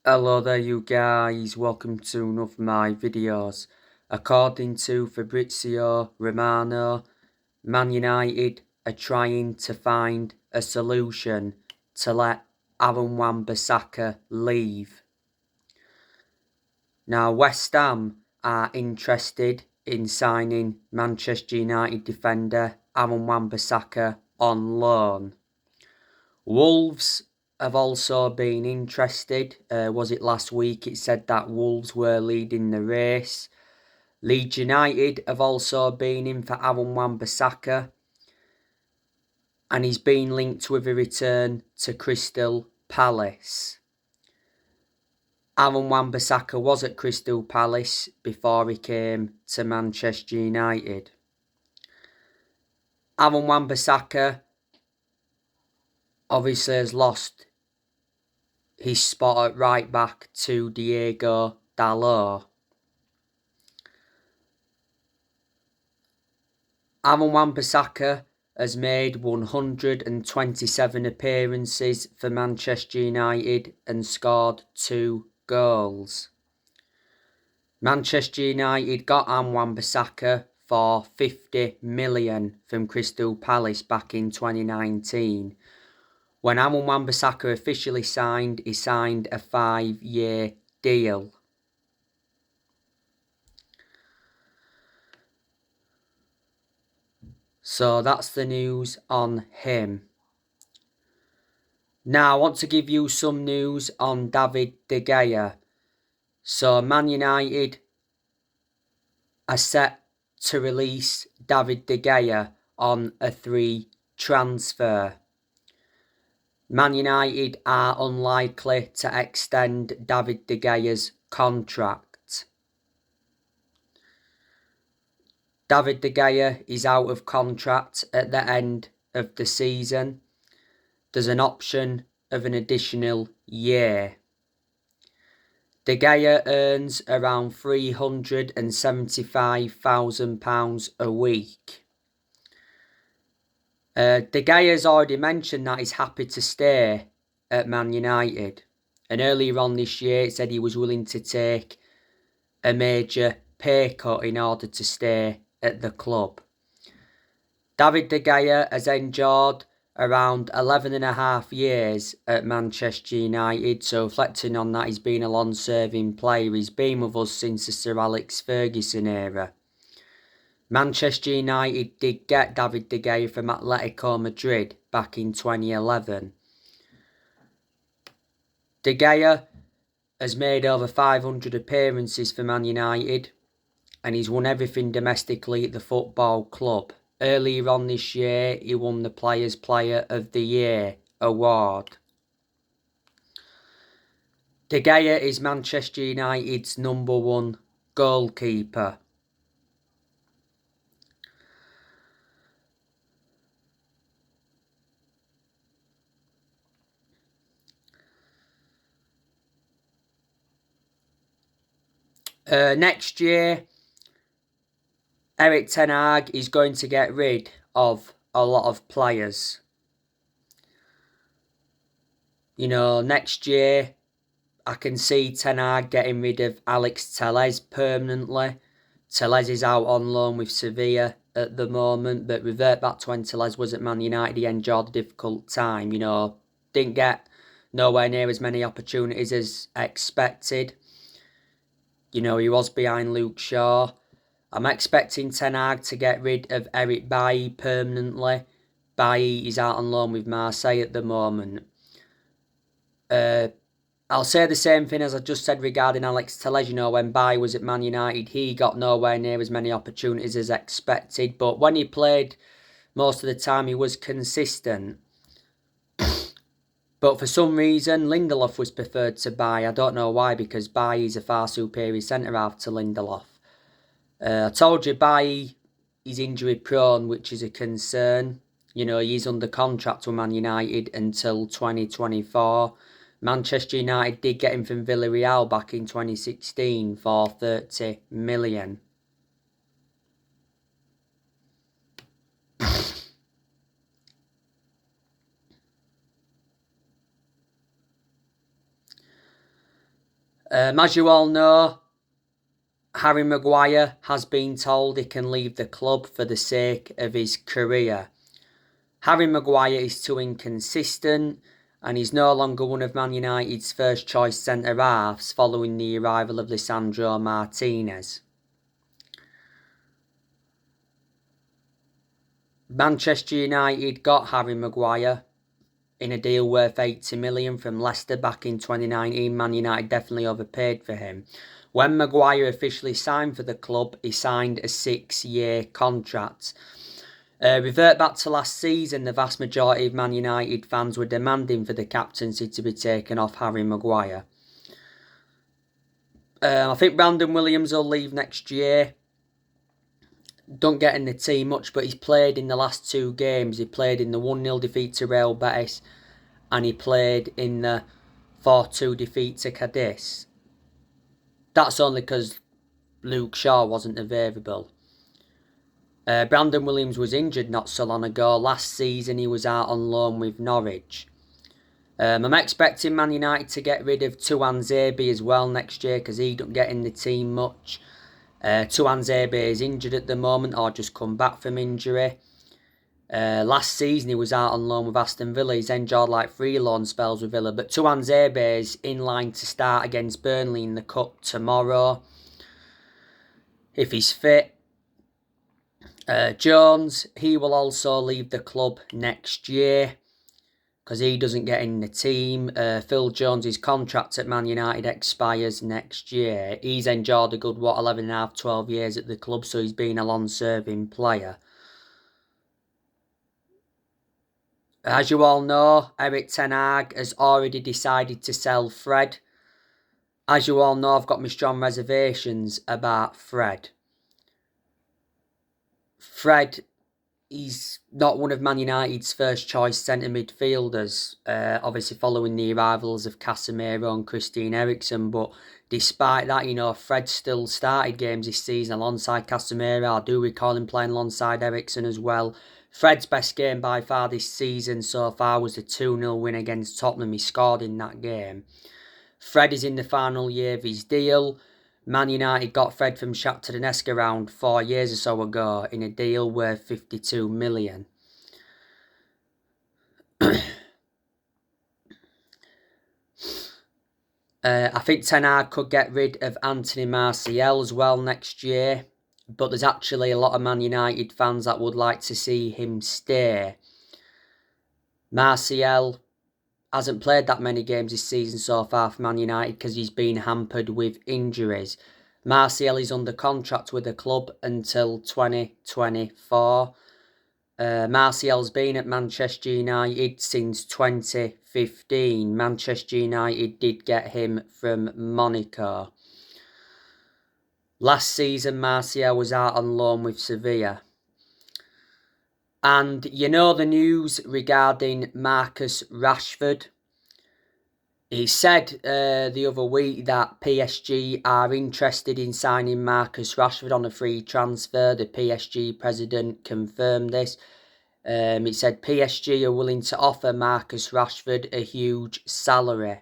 Hello there you guys, welcome to one of my videos. According to Fabrizio Romano, Man United are trying to find a solution to let Bissaka leave. Now West Ham are interested in signing Manchester United defender Bissaka on loan. Wolves have also been interested. Was it last week? It said that Wolves were leading the race. Leeds United have also been in for Bissaka, and he's been linked with a return to Crystal Palace. Bissaka was at Crystal Palace before he came to Manchester United. Bissaka obviously has lost his spot at right back to Diego Dalot. Bissaka has made 127 appearances for Manchester United and scored 2 goals. Manchester United got Bissaka for 50 million from Crystal Palace back in 2019. When Bissaka officially signed, he signed a 5-year deal. So that's the news on him. Now I want to give you some news on David De Gea. So Man United are set to release David De Gea on a 3 transfer. Man United are unlikely to extend David De Gea's contract. David De Gea is out of contract at the end of the season. There's an option of an additional year. De Gea earns around £375,000 a week. De Gea has already mentioned that he's happy to stay at Man United. And earlier on this year, it said he was willing to take a major pay cut in order to stay at the club. David De Gea has endured around 11.5 years at Manchester United, so reflecting on that, he's been a long-serving player. He's been with us since the Sir Alex Ferguson era. Manchester United did get David De Gea from Atletico Madrid back in 2011. De Gea has made over 500 appearances for Man United, and he's won everything domestically at the football club. Earlier on this year, he won the Players' Player of the Year award. De Gea is Manchester United's #1 goalkeeper. Next year, Erik Ten Hag is going to get rid of a lot of players. You know, next year, I can see Ten Hag getting rid of Alex Telles permanently. Telles is out on loan with Sevilla at the moment, but revert back to when Telles was at Man United, he endured a difficult time. You know, didn't get nowhere near as many opportunities as expected. You know, he was behind Luke Shaw. I'm expecting Ten Hag to get rid of Eric Bailly permanently. Bailly is out on loan with Marseille at the moment. I'll say the same thing as I just said regarding Alex Telles. You know, when Bailly was at Man United, he got nowhere near as many opportunities as expected. But when he played, most of the time he was consistent. But for some reason, Lindelof was preferred to Bailly. I don't know why, because Bailly is a far superior centre-half to Lindelof. I told you Bailly is injury prone, which is a concern. You know, he's under contract with Man United until 2024. Manchester United did get him from Villarreal back in 2016 for 30 million. As you all know, Harry Maguire has been told he can leave the club for the sake of his career. Harry Maguire is too inconsistent and he's no longer one of Man United's first choice centre-halves following the arrival of Lisandro Martinez. Manchester United got Harry Maguire in a deal worth 80 million from Leicester back in 2019. Man United definitely overpaid for him. When Maguire officially signed for the club, he signed a 6-year contract. Revert back to last season, the vast majority of Man United fans were demanding for the captaincy to be taken off Harry Maguire. I think Brandon Williams will leave next year. Don't get in the team much, but he's played in the last 2 games. He played in the 1-0 defeat to Real Betis and he played in the 4-2 defeat to Cadiz. That's only because Luke Shaw wasn't available. Brandon Williams was injured not so long ago. Last season he was out on loan with Norwich. I'm expecting Man United to get rid of Tuanzebe as well next year because he don't get in the team much. Tuanzebe is injured at the moment or just come back from injury. Last season he was out on loan with Aston Villa. He's enjoyed like 3 loan spells with Villa. But Tuanzebe is in line to start against Burnley in the Cup tomorrow, if he's fit. Jones, he will also leave the club next year because he doesn't get in the team. Phil Jones' contract at Man United expires next year. He's enjoyed a good, 11 and a half, 12 years at the club, so he's been a long-serving player. As you all know, Erik ten Hag has already decided to sell Fred. As you all know, I've got my strong reservations about Fred. Fred, he's not one of Man United's first choice centre midfielders, obviously following the arrivals of Casemiro and Christian Eriksen, but despite that, you know, Fred still started games this season alongside Casemiro. I do recall him playing alongside Eriksen as well. Fred's best game by far this season so far was the 2-0 win against Tottenham. He scored in that game. Fred is in the final year of his deal. Man United got Fred from Shakhtar Donetsk around 4 years or so ago in a deal worth 52 million. I think Ten Hag could get rid of Anthony Martial as well next year. But there's actually a lot of Man United fans that would like to see him stay. Martial hasn't played that many games this season so far for Man United because he's been hampered with injuries. Martial is under contract with the club until 2024. Martial's been at Manchester United since 2015. Manchester United did get him from Monaco. Last season, Martial was out on loan with Sevilla. And you know the news regarding Marcus Rashford? He said the other week that PSG are interested in signing Marcus Rashford on a free transfer. The PSG president confirmed this. It said PSG are willing to offer Marcus Rashford a huge salary.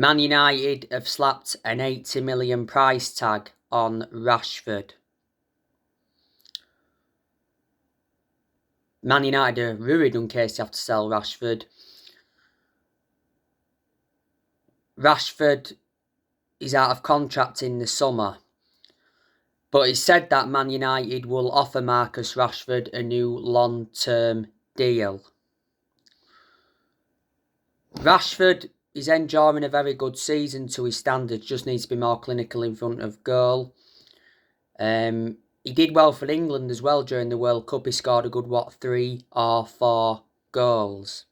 Man United have slapped an 80 million price tag on Rashford. Man United are worried in case they have to sell Rashford. Rashford is out of contract in the summer. But it's said that Man United will offer Marcus Rashford a new long-term deal. Rashford is enjoying a very good season to his standards, just needs to be more clinical in front of goal. He did well for England as well during the World Cup. He scored a good, 3 or 4 goals.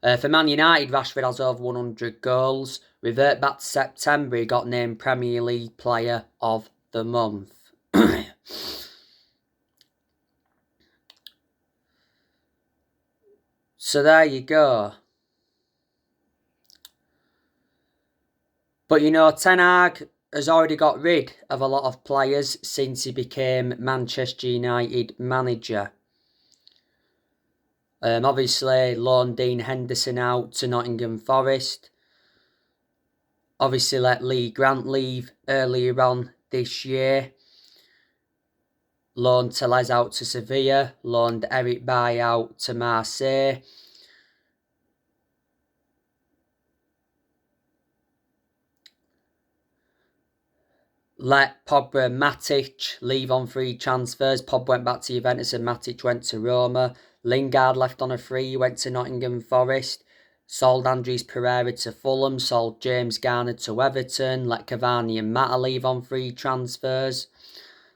For Man United, Rashford has over 100 goals. Revert back to September, he got named Premier League Player of the Month. So there you go. But you know, Ten Hag has already got rid of a lot of players since he became Manchester United manager. Obviously, loaned Dean Henderson out to Nottingham Forest. obviously let Lee Grant leave earlier on this year. Loaned Tellez out to Sevilla. Loaned Eric Bailly out to Marseille. Let Pogba and Matic leave on free transfers. Pogba went back to Juventus and Matic went to Roma. Lingard left on a free, went to Nottingham Forest. Sold Andres Pereira to Fulham. Sold James Garner to Everton. Let Cavani and Mata leave on free transfers.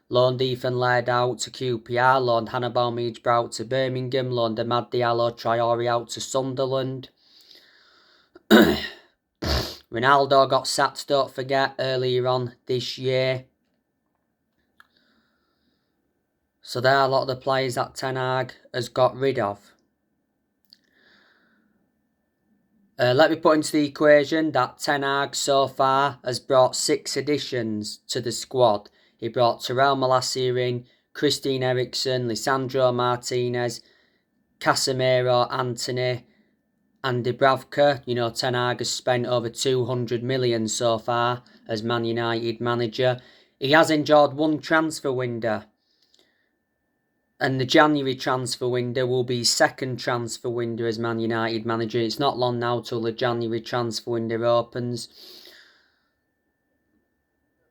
Loaned Ethan Laird out to QPR. Loaned Hannibal Mejbra out to Birmingham. Loaned Amad Diallo Traore out to Sunderland. Ronaldo got sacked, don't forget, earlier on this year. So there are a lot of the players that Ten Hag has got rid of. Let me put into the equation that Ten Hag so far has brought 6 additions to the squad. He brought Terrell Malacia in, Christine Eriksen, Lisandro Martinez, Casemiro, Anthony, and Dubravka. You know, Ten Hag has spent over 200 million so far as Man United manager. He has enjoyed one transfer window. And the January transfer window will be his second transfer window as Man United manager. It's not long now till the January transfer window opens.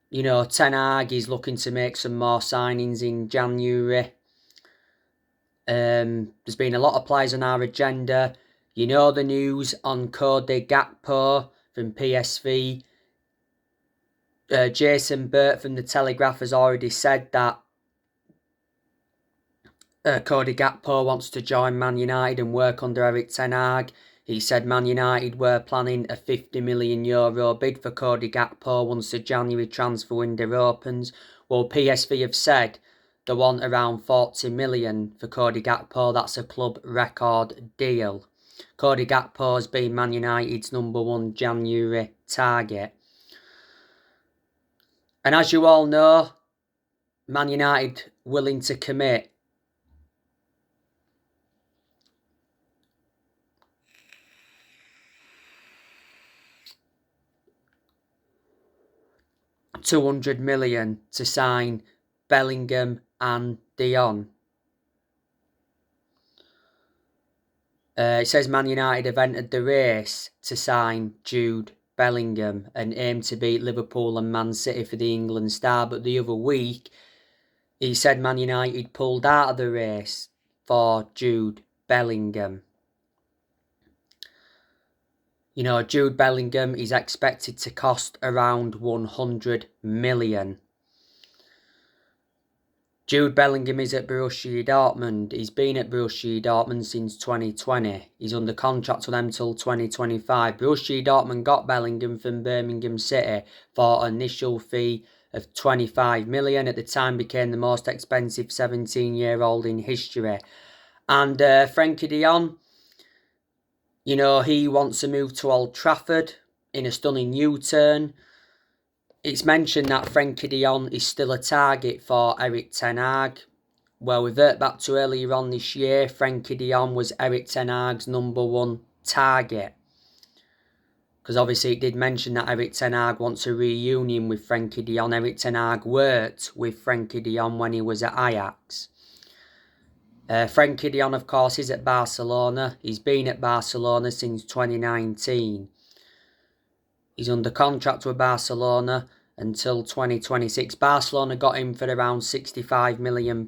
You know, Ten Hag is looking to make some more signings in January. There's been a lot of players on our agenda. You know the news on Cody Gakpo from PSV. Jason Burt from The Telegraph has already said that Cody Gakpo wants to join Man United and work under Eric Ten Hag. He said Man United were planning a €50 million bid for Cody Gakpo once the January transfer window opens. Well, PSV have said they want around 40 million for Cody Gakpo. That's a club record deal. Cody Gakpo has been Man United's #1 January target. And as you all know, Man United willing to commit £200 million to sign Bellingham and Dion. It says Man United have entered the race to sign Jude Bellingham and aim to beat Liverpool and Man City for the England star. But the other week, he said Man United pulled out of the race for Jude Bellingham. You know, Jude Bellingham is expected to cost around 100 million. Jude Bellingham is at Borussia Dortmund. He's been at Borussia Dortmund since 2020. He's under contract with them till 2025. Borussia Dortmund got Bellingham from Birmingham City for an initial fee of 25 million. At the time became the most expensive 17-year-old in history. And Frenkie de Jong, you know, he wants to move to Old Trafford in a stunning U-turn. It's mentioned that Frenkie de Jong is still a target for Eric Ten Hag. Well, we revert back to earlier on this year. Frenkie de Jong was Eric Ten Hag's #1 target. Because obviously it did mention that Eric Ten Hag wants a reunion with Frenkie de Jong. Eric Ten Hag worked with Frenkie de Jong when he was at Ajax. Frenkie de Jong, of course, is at Barcelona. He's been at Barcelona since 2019. He's under contract with Barcelona until 2026. Barcelona got him for around £65 million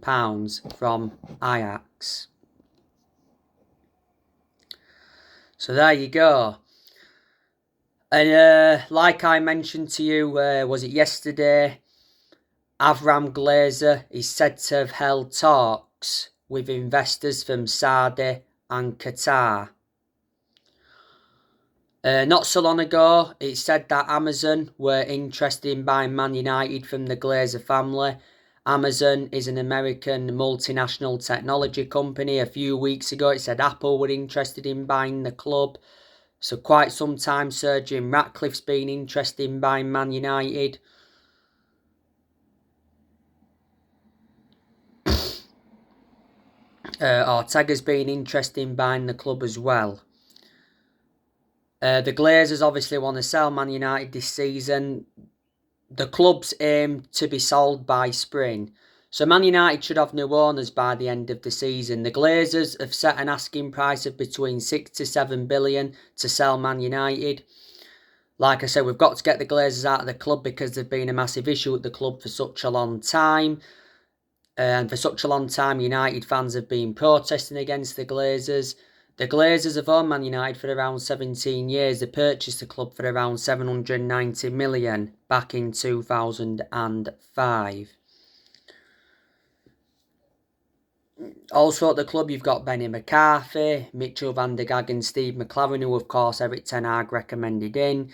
from Ajax. So there you go. And like I mentioned to you, was it yesterday? Avram Glazer is said to have held talks with investors from Saudi and Qatar. Not so long ago, it said that Amazon were interested in buying Man United from the Glazer family. Amazon is an American multinational technology company. A few weeks ago, it said Apple were interested in buying the club. So quite some time, Sir Jim Ratcliffe's been interested in buying Man United. Ortega's been interested in buying the club as well. The Glazers obviously want to sell Man United this season. The club's aim to be sold by spring. So Man United should have new owners by the end of the season. The Glazers have set an asking price of between 6 to 7 billion to sell Man United. Like I said, we've got to get the Glazers out of the club because they've been a massive issue at the club for such a long time. And for such a long time, United fans have been protesting against the Glazers. The Glazers have owned Man United for around 17 years. They purchased the club for around 790 million back in 2005. Also at the club, you've got Benny McCarthy, Mitchell van der Gag and Steve McLaren, who of course Eric Ten Hag recommended in.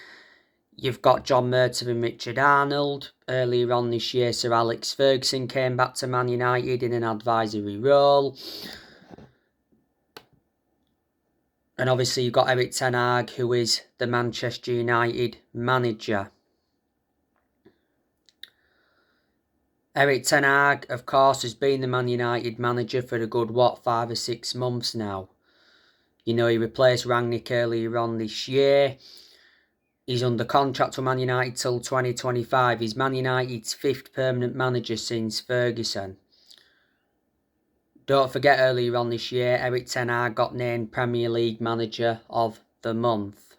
You've got John Murtaugh and Richard Arnold. Earlier on this year, Sir Alex Ferguson came back to Man United in an advisory role. And obviously you've got Eric Ten Hag, who is the Manchester United manager. Eric Ten Hag, of course, has been the Man United manager for a good, 5 or 6 months now. You know, he replaced Rangnick earlier on this year. He's under contract with Man United till 2025. He's Man United's 5th permanent manager since Ferguson. Don't forget, earlier on this year, Eric Ten Hag got named Premier League Manager of the Month.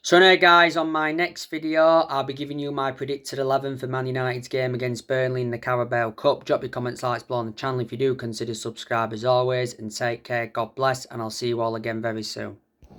So now guys, on my next video, I'll be giving you my predicted 11 for Man United's game against Burnley in the Carabao Cup. Drop your comments, likes below on the channel if you do. Consider subscribe as always, and take care, God bless, and I'll see you all again very soon.